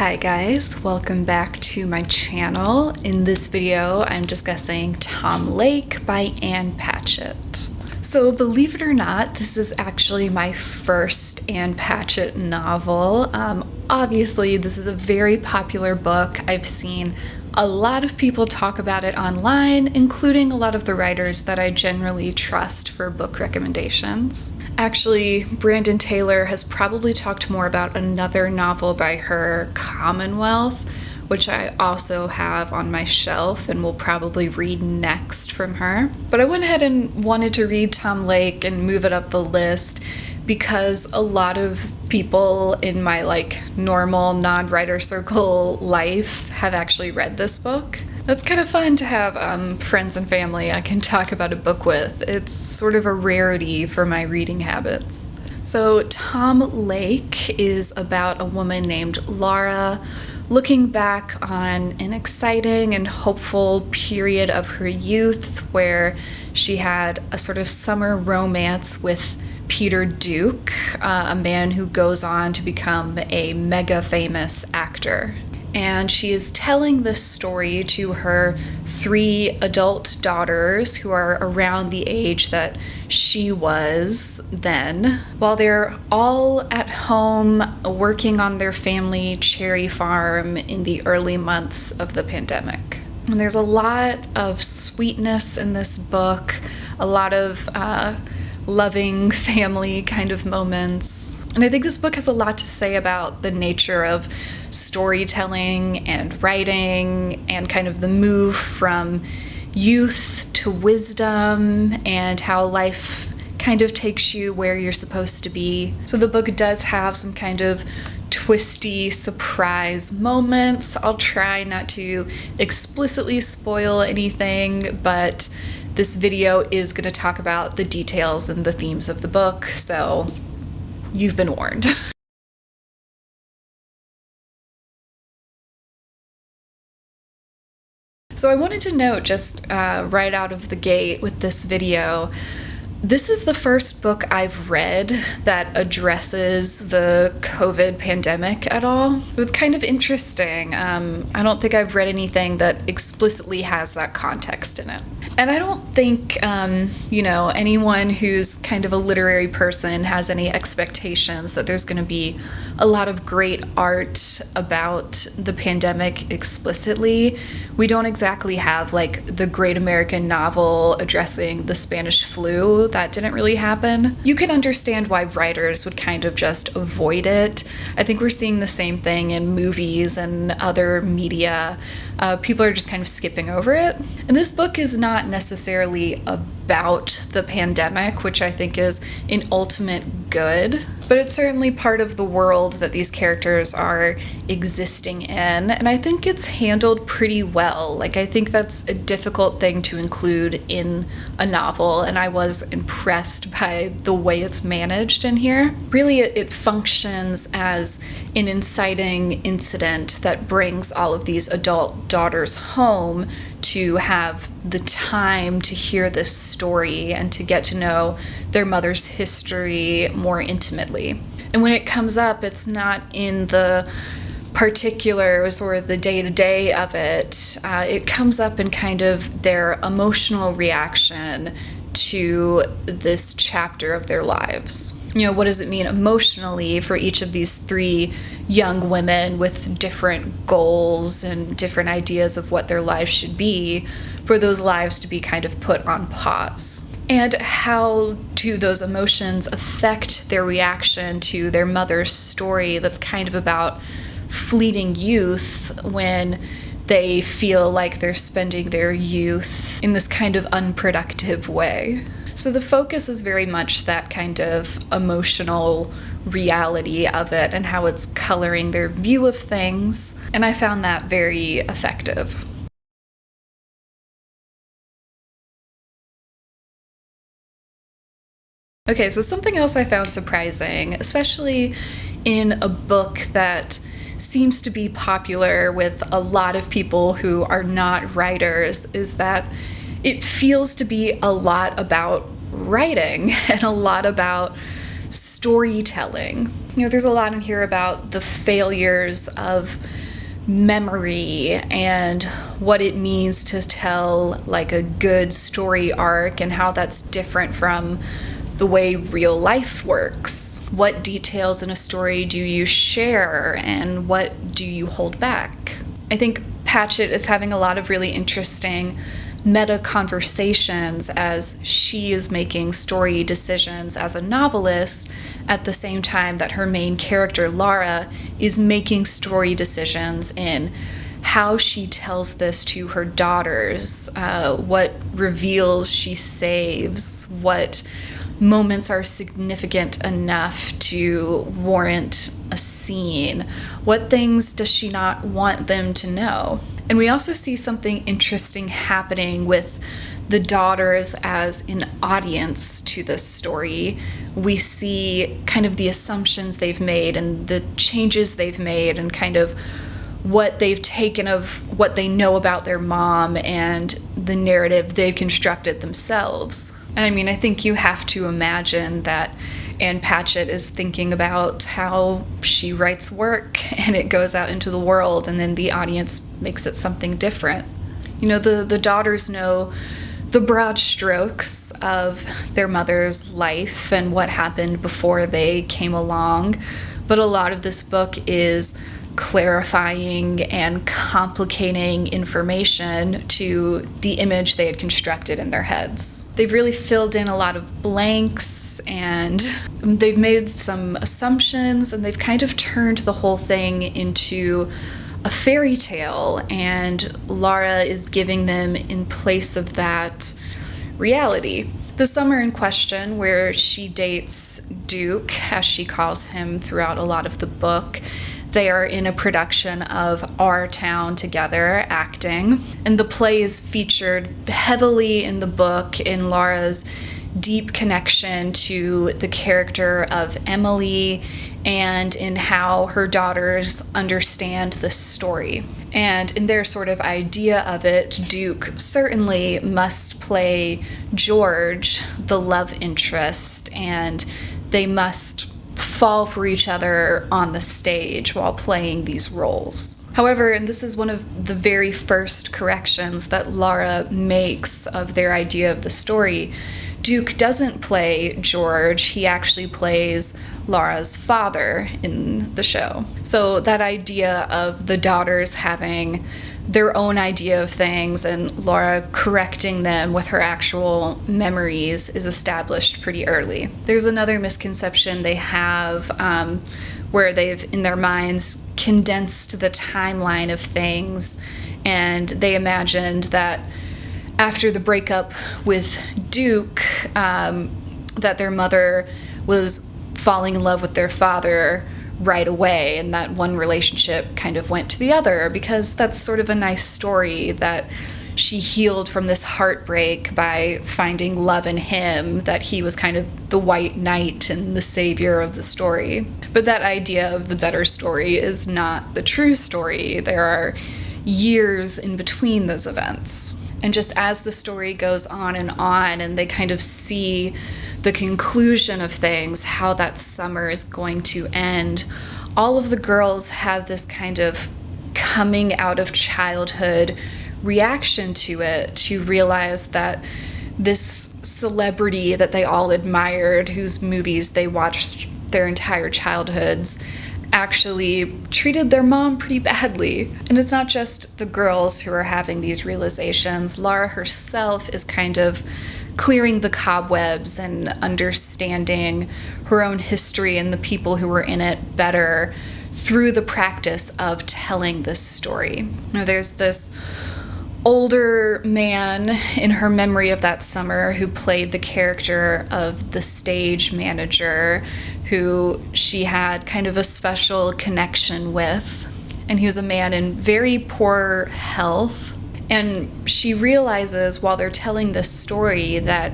Hi guys, welcome back to my channel. In this video, I'm discussing Tom Lake by Ann Patchett. So believe it or not, this is actually my first Ann Patchett novel. Obviously, this is a very popular book. I've seen a lot of people talk about it online, including a lot of the writers that I generally trust for book recommendations. Actually, Brandon Taylor has probably talked more about another novel by her, Commonwealth, which I also have on my shelf and will probably read next from her. But I went ahead and wanted to read Tom Lake and move it up the list because a lot of people in my normal non-writer circle life have actually read this book. It's kind of fun to have friends and family I can talk about a book with. It's sort of a rarity for my reading habits. So Tom Lake is about a woman named Laura looking back on an exciting and hopeful period of her youth where she had a sort of summer romance with Peter Duke, a man who goes on to become a mega famous actor. And she is telling this story to her 3 adult daughters who are around the age that she was then, while they're all at home working on their family cherry farm in the early months of the pandemic. And there's a lot of sweetness in this book, a lot of loving family kind of moments. And I think this book has a lot to say about the nature of storytelling and writing and kind of the move from youth to wisdom and how life kind of takes you where you're supposed to be. So the book does have some kind of twisty surprise moments. I'll try not to explicitly spoil anything, but this video is going to talk about the details and the themes of the book, so you've been warned. So I wanted to note just right out of the gate with this video, this is the first book I've read that addresses the COVID pandemic at all. It's kind of interesting. I don't think I've read anything that explicitly has that context in it. And I don't think, anyone who's kind of a literary person has any expectations that there's going to be a lot of great art about the pandemic explicitly. We don't exactly have the great American novel addressing the Spanish flu. That didn't really happen. You can understand why writers would kind of just avoid it. I think we're seeing the same thing in movies and other media. People are just kind of skipping over it. And this book is not necessarily about the pandemic, which I think is an ultimate good, but it's certainly part of the world that these characters are existing in, and I think it's handled pretty well. I think that's a difficult thing to include in a novel, and I was impressed by the way it's managed in here. Really, it functions as an inciting incident that brings all of these adult daughters home to have the time to hear this story and to get to know their mother's history more intimately. And when it comes up, it's not in the particulars or the day-to-day of it. It comes up in kind of their emotional reaction to this chapter of their lives. What does it mean emotionally for each of these 3 young women with different goals and different ideas of what their lives should be, for those lives to be kind of put on pause? And how do those emotions affect their reaction to their mother's story that's kind of about fleeting youth when they feel like they're spending their youth in this kind of unproductive way? So the focus is very much that kind of emotional reality of it and how it's coloring their view of things, and I found that very effective. Okay, so something else I found surprising, especially in a book that seems to be popular with a lot of people who are not writers, is that it feels to be a lot about writing and a lot about storytelling. There's a lot in here about the failures of memory and what it means to tell like a good story arc and how that's different from the way real life works. What details in a story do you share and what do you hold back? I think Patchett is having a lot of really interesting meta conversations as she is making story decisions as a novelist at the same time that her main character, Lara, is making story decisions in how she tells this to her daughters, what reveals she saves, what moments are significant enough to warrant a scene, what things does she not want them to know. And we also see something interesting happening with the daughters as an audience to this story. We see kind of the assumptions they've made and the changes they've made and kind of what they've taken of what they know about their mom and the narrative they've constructed themselves. And I mean, I think you have to imagine that Ann Patchett is thinking about how she writes work and it goes out into the world and then the audience makes it something different. The daughters know the broad strokes of their mother's life and what happened before they came along, but a lot of this book is clarifying and complicating information to the image they had constructed in their heads. They've really filled in a lot of blanks and they've made some assumptions and they've kind of turned the whole thing into a fairy tale, and Lara is giving them in place of that reality. The summer in question, where she dates Duke, as she calls him throughout a lot of the book, they are in a production of Our Town together, acting. And the play is featured heavily in the book in Lara's deep connection to the character of Emily and in how her daughters understand the story. And in their sort of idea of it, Duke certainly must play George, the love interest, and they must fall for each other on the stage while playing these roles. However, and this is one of the very first corrections that Lara makes of their idea of the story, Duke doesn't play George, he actually plays Lara's father in the show. So that idea of the daughters having their own idea of things and Lara correcting them with her actual memories is established pretty early. There's another misconception they have where they've, in their minds, condensed the timeline of things, and they imagined that after the breakup with Duke, that their mother was falling in love with their father right away, and that one relationship kind of went to the other, because that's sort of a nice story that she healed from this heartbreak by finding love in him, that he was kind of the white knight and the savior of the story. But that idea of the better story is not the true story. There are years in between those events. And just as the story goes on and they kind of see the conclusion of things, how that summer is going to end, all of the girls have this kind of coming out of childhood reaction to it, to realize that this celebrity that they all admired, whose movies they watched their entire childhoods, actually treated their mom pretty badly. And it's not just the girls who are having these realizations. Lara herself is kind of clearing the cobwebs and understanding her own history and the people who were in it better through the practice of telling this story. There's this older man in her memory of that summer who played the character of the stage manager, who she had kind of a special connection with. And he was a man in very poor health. And she realizes while they're telling this story that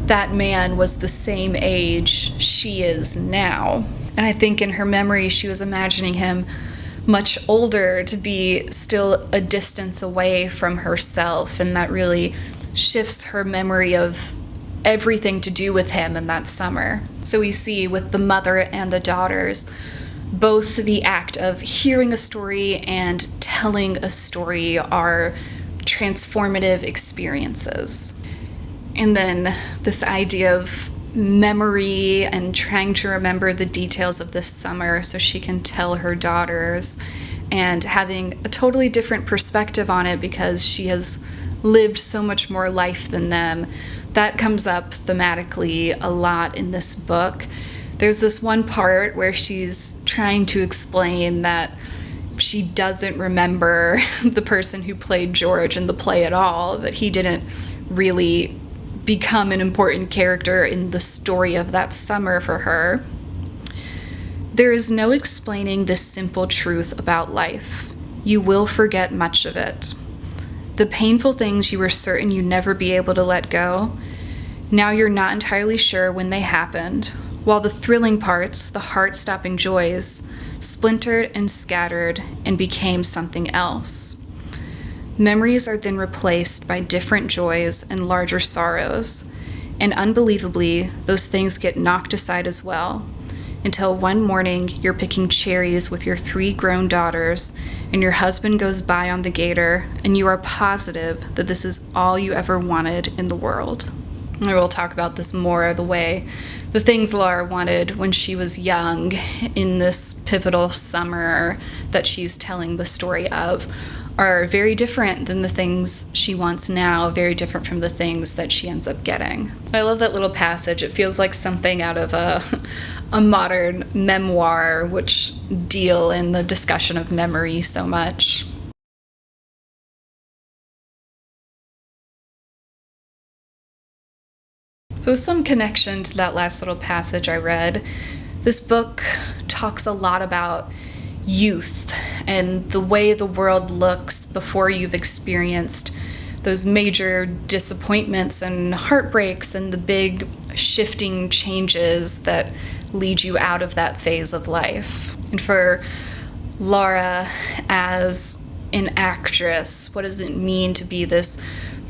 that man was the same age she is now. And I think in her memory, she was imagining him much older, to be still a distance away from herself. And that really shifts her memory of everything to do with him in that summer. So we see with the mother and the daughters, both the act of hearing a story and telling a story are transformative experiences. And then this idea of memory and trying to remember the details of this summer so she can tell her daughters, and having a totally different perspective on it because she has lived so much more life than them. That comes up thematically a lot in this book. There's this one part where she's trying to explain that she doesn't remember the person who played George in the play at all, that he didn't really become an important character in the story of that summer for her. There is no explaining this simple truth about life. You will forget much of it. The painful things you were certain you'd never be able to let go, now you're not entirely sure when they happened, while the thrilling parts, the heart-stopping joys, splintered and scattered and became something else. Memories are then replaced by different joys and larger sorrows, and unbelievably, those things get knocked aside as well, until one morning you're picking cherries with your 3 grown daughters, and your husband goes by on the gator, and you are positive that this is all you ever wanted in the world. And I will talk about this more, the way the things Laura wanted when she was young in this pivotal summer that she's telling the story of are very different than the things she wants now, very different from the things that she ends up getting. I love that little passage. It feels like something out of a modern memoir, which deal in the discussion of memory so much. So some connection to that last little passage I read. This book talks a lot about youth and the way the world looks before you've experienced those major disappointments and heartbreaks and the big shifting changes that lead you out of that phase of life. And for Laura as an actress, what does it mean to be this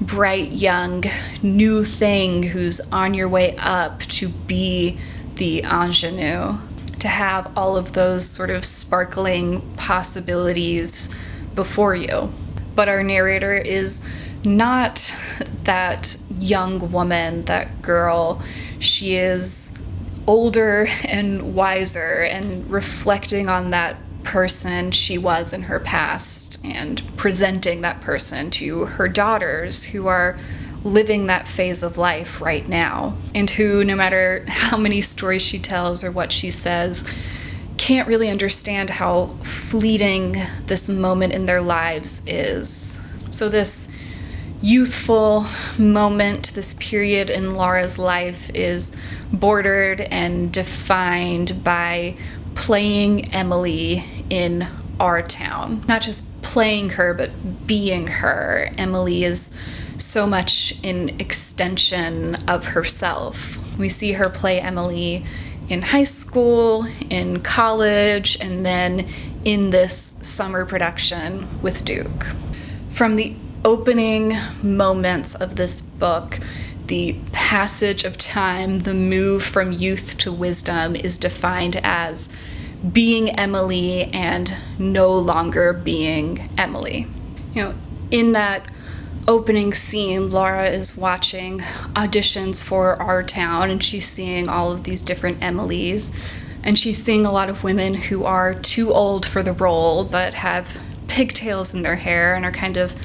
bright, young, new thing who's on your way up to be the ingenue? To have all of those sort of sparkling possibilities before you. But our narrator is not that young woman, that girl. She is older and wiser and reflecting on that person she was in her past and presenting that person to her daughters who are living that phase of life right now, and who, no matter how many stories she tells or what she says, can't really understand how fleeting this moment in their lives is. So this youthful moment, this period in Laura's life is bordered and defined by playing Emily in our town. Not just playing her, but being her. Emily is so much an extension of herself. We see her play Emily in high school, in college, and then in this summer production with Duke. From the opening moments of this book, the passage of time, the move from youth to wisdom is defined as being Emily and no longer being Emily. In that opening scene, Laura is watching auditions for our town, and she's seeing all of these different Emilys, and she's seeing a lot of women who are too old for the role but have pigtails in their hair and are kind of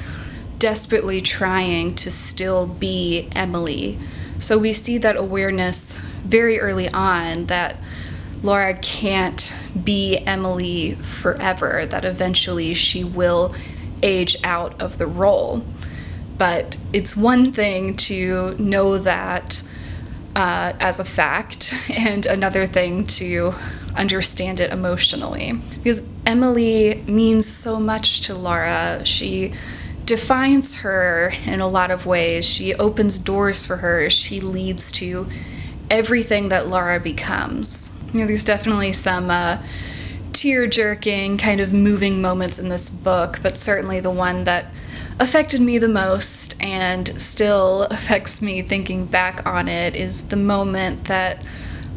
desperately trying to still be Emily. So we see that awareness very early on that Laura can't be Emily forever, that eventually she will age out of the role. But it's one thing to know that as a fact, and another thing to understand it emotionally. Because Emily means so much to Laura. She defines her in a lot of ways. She opens doors for her. She leads to everything that Laura becomes. There's definitely some tear-jerking, kind of moving moments in this book, but certainly the one that affected me the most and still affects me thinking back on it is the moment that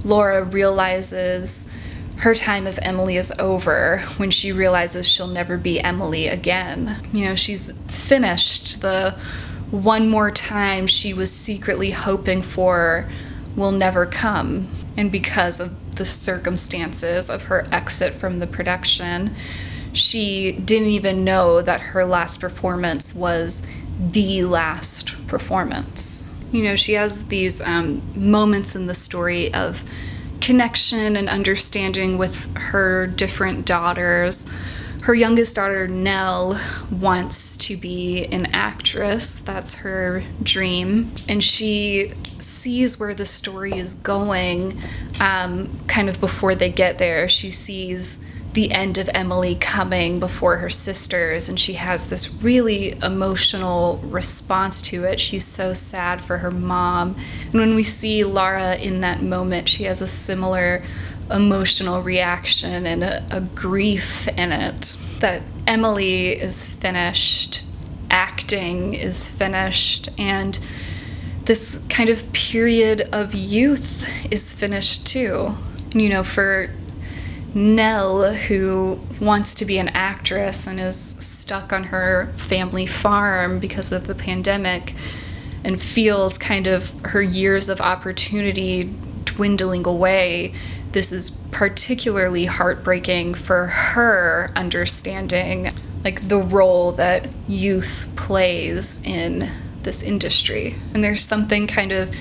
Laura realizes her time as Emily is over, when she realizes she'll never be Emily again. You know, she's finished the one more time she was secretly hoping for will never come. And because of the circumstances of her exit from the production, she didn't even know that her last performance was the last performance. You know, she has these moments in the story of connection and understanding with her different daughters. Her youngest daughter, Nell, wants to be an actress. That's her dream. And she sees where the story is going kind of before they get there. She sees the end of Emily coming before her sisters, and she has this really emotional response to it. She's so sad for her mom. And when we see Laura in that moment, she has a similar emotional reaction and a grief in it. That Emily is finished, acting is finished, and this kind of period of youth is finished too. You know, for Nell, who wants to be an actress and is stuck on her family farm because of the pandemic and feels kind of her years of opportunity dwindling away, this is particularly heartbreaking for her, understanding like the role that youth plays in this industry. And there's something kind of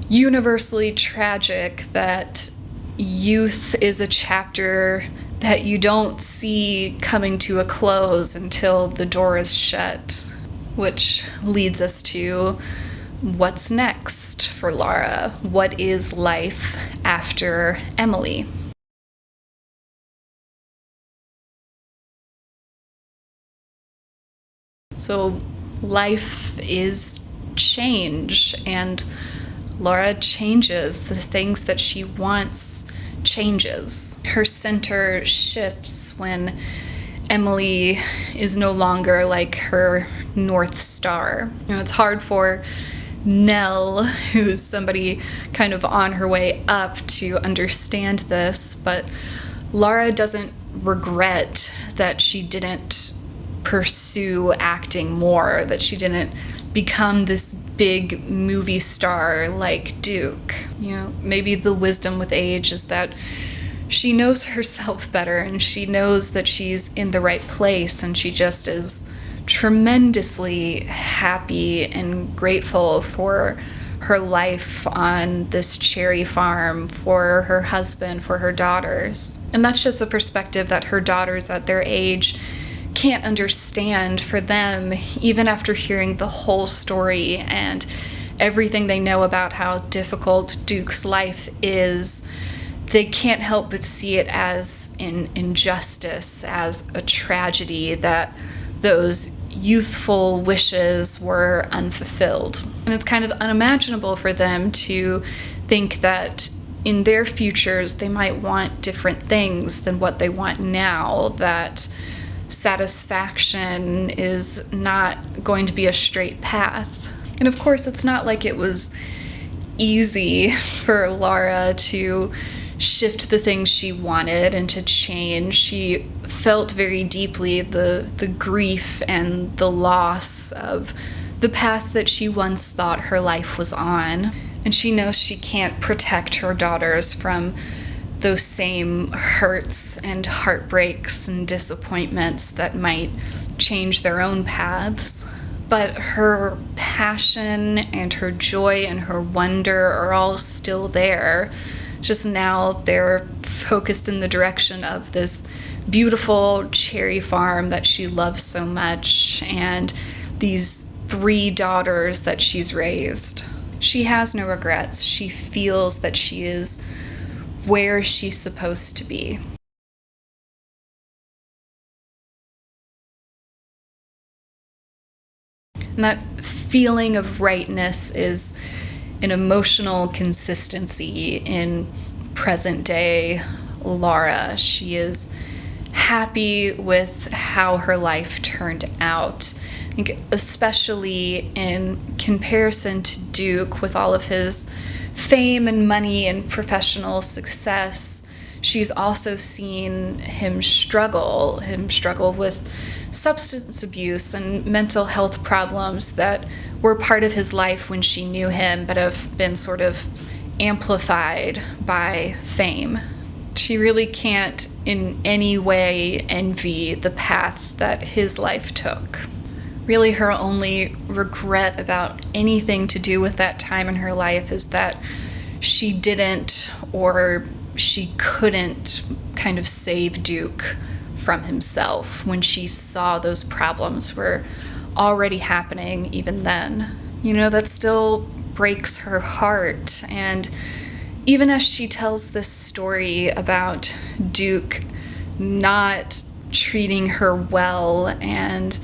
universally tragic that youth is a chapter that you don't see coming to a close until the door is shut, which leads us to what's next for Laura. What is life after Emily? So life is change, and Laura changes. The things that she wants changes. Her center shifts when Emily is no longer like her North Star. You know, it's hard for Nell, who's somebody kind of on her way up, to understand this, but Laura doesn't regret that she didn't pursue acting more, that she didn't become this big movie star like Duke. You know, maybe the wisdom with age is that she knows herself better and she knows that she's in the right place, and she just is tremendously happy and grateful for her life on this cherry farm, for her husband, for her daughters. And that's just a perspective that her daughters at their age can't understand. For them, even after hearing the whole story and everything they know about how difficult Duke's life is, they can't help but see it as an injustice, as a tragedy that those youthful wishes were unfulfilled. And it's kind of unimaginable for them to think that in their futures they might want different things than what they want now, that satisfaction is not going to be a straight path. And of course, it's not like it was easy for Laura to shift the things she wanted and to change. She felt very deeply the grief and the loss of the path that she once thought her life was on. And she knows she can't protect her daughters from those same hurts and heartbreaks and disappointments that might change their own paths. But her passion and her joy and her wonder are all still there. Just now they're focused in the direction of this beautiful cherry farm that she loves so much, and these 3 daughters that she's raised. She has no regrets. She feels that she is where she's supposed to be. And that feeling of rightness is an emotional consistency in present day Laura. She is happy with how her life turned out, think especially in comparison to Duke, with all of his fame and money and professional success, she's also seen him struggle with substance abuse and mental health problems that were part of his life when she knew him, but have been sort of amplified by fame. She really can't in any way envy the path that his life took. Really, her only regret about anything to do with that time in her life is that she didn't, or she couldn't, kind of save Duke from himself when she saw those problems were already happening even then. You know, that still breaks her heart. And even as she tells this story about Duke not treating her well and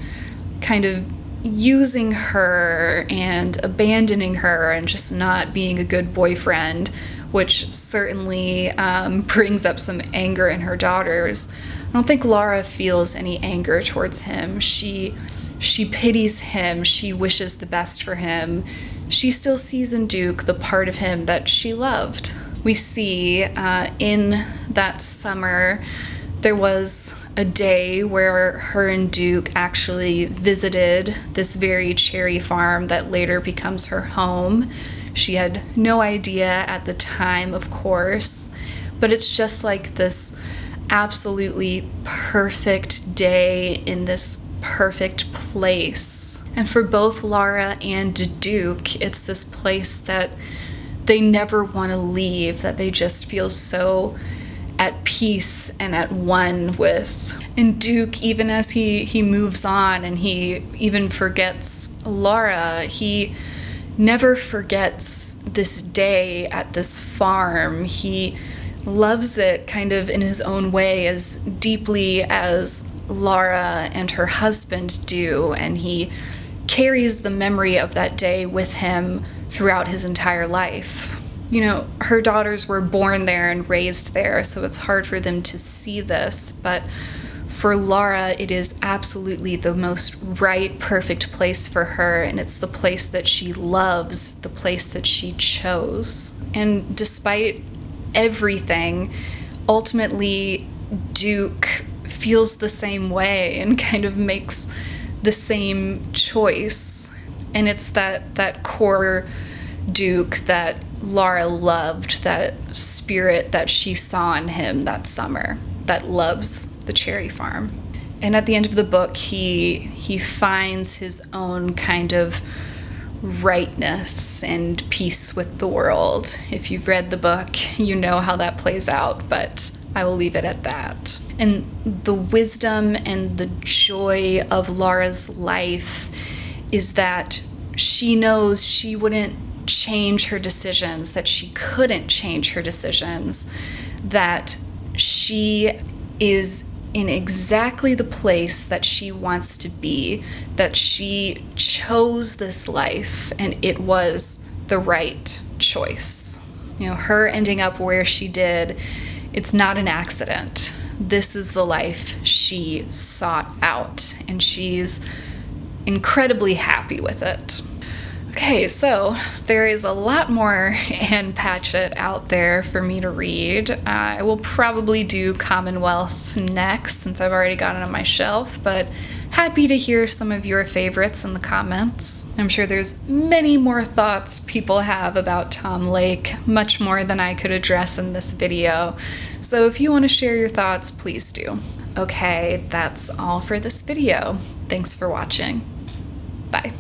kind of using her and abandoning her and just not being a good boyfriend, which certainly brings up some anger in her daughters, I don't think Laura feels any anger towards him. She pities him. She wishes the best for him. She still sees in Duke the part of him that she loved. We see in that summer there was a day where her and Duke actually visited this very cherry farm that later becomes her home. She had no idea at the time, of course, but it's just like this absolutely perfect day in this perfect place. And for both Laura and Duke, it's this place that they never want to leave, that they just feel so at peace and at one with. And Duke, even as he moves on and he even forgets Laura, he never forgets this day at this farm. He loves it kind of in his own way as deeply as Laura and her husband do, and he carries the memory of that day with him throughout his entire life. You know, her daughters were born there and raised there, so it's hard for them to see this, but for Laura, it is absolutely the most right, perfect place for her, and it's the place that she loves, the place that she chose. And despite everything, ultimately, Duke feels the same way and kind of makes the same choice. And it's that core Duke that Laura loved, that spirit that she saw in him that summer, that loves the cherry farm. And at the end of the book, he finds his own kind of rightness and peace with the world. If you've read the book, you know how that plays out, but I will leave it at that. And the wisdom and the joy of Laura's life is that she knows she wouldn't change her decisions, that she couldn't change her decisions, that she is in exactly the place that she wants to be, that she chose this life and it was the right choice. You know, her ending up where she did, it's not an accident. This is the life she sought out, and she's incredibly happy with it. Okay, so there is a lot more Ann Patchett out there for me to read. I will probably do Commonwealth next, since I've already got it on my shelf, but happy to hear some of your favorites in the comments. I'm sure there's many more thoughts people have about Tom Lake, much more than I could address in this video. So if you want to share your thoughts, please do. Okay, that's all for this video. Thanks for watching. Bye.